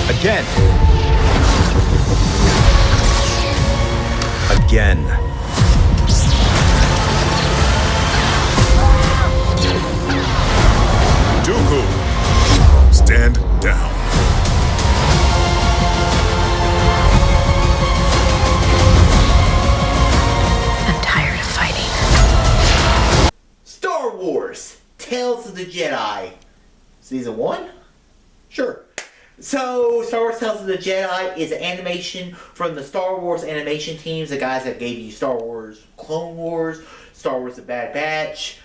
Again. Again. Dooku, stand down. I'm tired of fighting. Star Wars Tales of the Jedi. Season 1? Sure. So, Star Wars Tales of the Jedi is an animation from the Star Wars animation teams, the guys that gave you Star Wars Clone Wars, Star Wars The Bad Batch.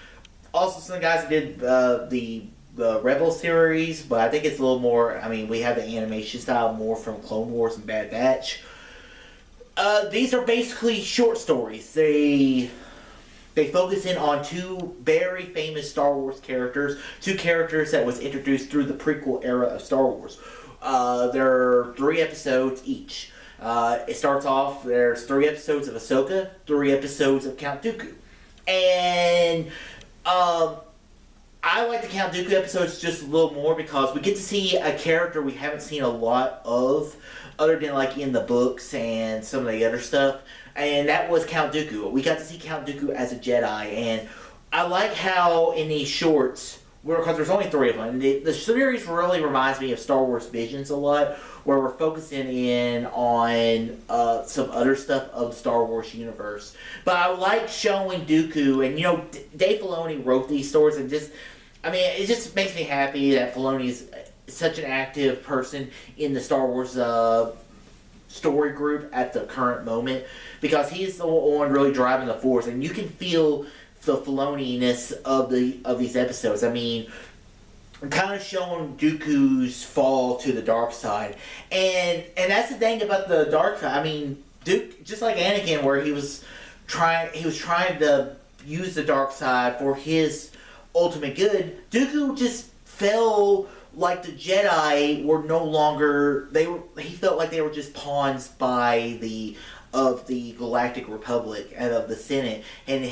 Also, some guys that did the Rebel series, but I think it's a little more, I mean, we have the animation style more from Clone Wars and Bad Batch. These are basically short stories. They focus in on two very famous Star Wars characters, two characters that was introduced through the prequel era of Star Wars. There are 3 episodes each. It starts off, there's 3 episodes of Ahsoka, 3 episodes of Count Dooku. And I like the Count Dooku episodes just a little more because we get to see a character we haven't seen a lot of, other than like in the books and some of the other stuff. And that was Count Dooku. We got to see Count Dooku as a Jedi, and I like how in these shorts, because there's only 3 of them, the series really reminds me of Star Wars Visions a lot, where we're focusing in on some other stuff of the Star Wars universe. But I like showing Dooku, and you know, Dave Filoni wrote these stories, and just, I mean, it just makes me happy that Filoni is such an active person in the Star Wars story group at the current moment, because he's the one really driving the force, and you can feel the Filoni-ness of these episodes. I mean, kind of showing Dooku's fall to the dark side, and that's the thing about the dark side. I mean, Duke, just like Anakin, where he was trying to use the dark side for his ultimate good. Dooku just fell. Like the Jedi were no longer, he felt like they were just pawns of the Galactic Republic and of the Senate. And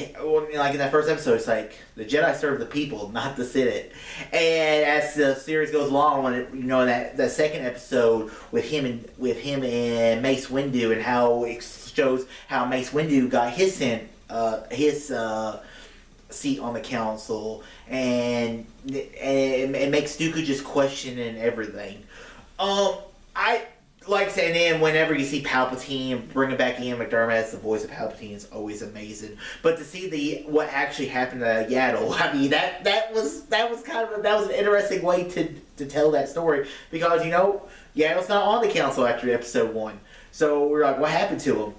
like in that first episode, it's like the Jedi serve the people, not the Senate. And as the series goes along, when it, you know, that second episode with him and Mace Windu, and how it shows how Mace Windu got his seat on the council, and it makes Dooku just questioning everything. I like saying, then whenever you see Palpatine bringing back Ian McDermott as the voice of Palpatine is always amazing. But to see what actually happened to Yaddle, I mean that was an interesting way to tell that story, because you know Yaddle's not on the council after episode 1, so we're like, what happened to him?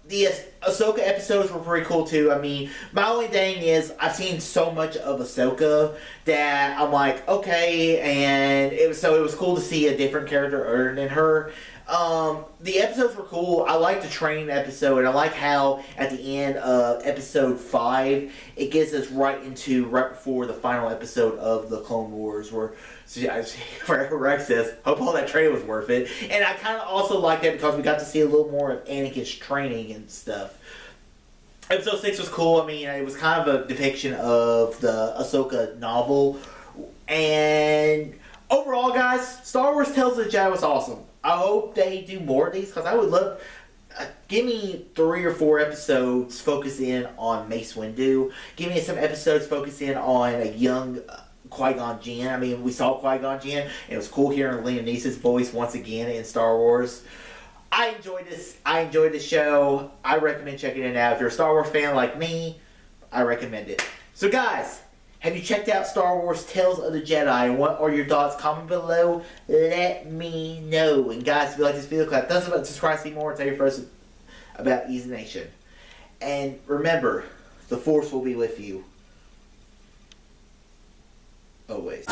The Ahsoka episodes were pretty cool too. I mean, my only thing is I've seen so much of Ahsoka that I'm like, okay, and it was cool to see a different character other than her. The episodes were cool. I like the training episode, and I like how at the end of episode 5 it gets us right before the final episode of the Clone Wars, where Rex says, hope all that training was worth it. And I kind of also like that because we got to see a little more of Anakin's training and stuff. Episode 6 was cool. I mean, it was kind of a depiction of the Ahsoka novel. And overall, guys, Star Wars Tales of the Jedi was awesome. I hope they do more of these, because I would love... give me 3 or 4 episodes focus in on Mace Windu. Give me some episodes focus in on a young Qui-Gon Jinn. I mean, we saw Qui-Gon Jinn, and it was cool hearing Liam Neeson's voice once again in Star Wars. I enjoyed this. I enjoyed the show. I recommend checking it out. If you're a Star Wars fan like me, I recommend it. So guys, have you checked out Star Wars Tales of the Jedi? And what are your thoughts? Comment below. Let me know. And guys, if you like this video, click thumbs up, subscribe to see more, and tell your friends about Easy Nation. And remember, the Force will be with you always.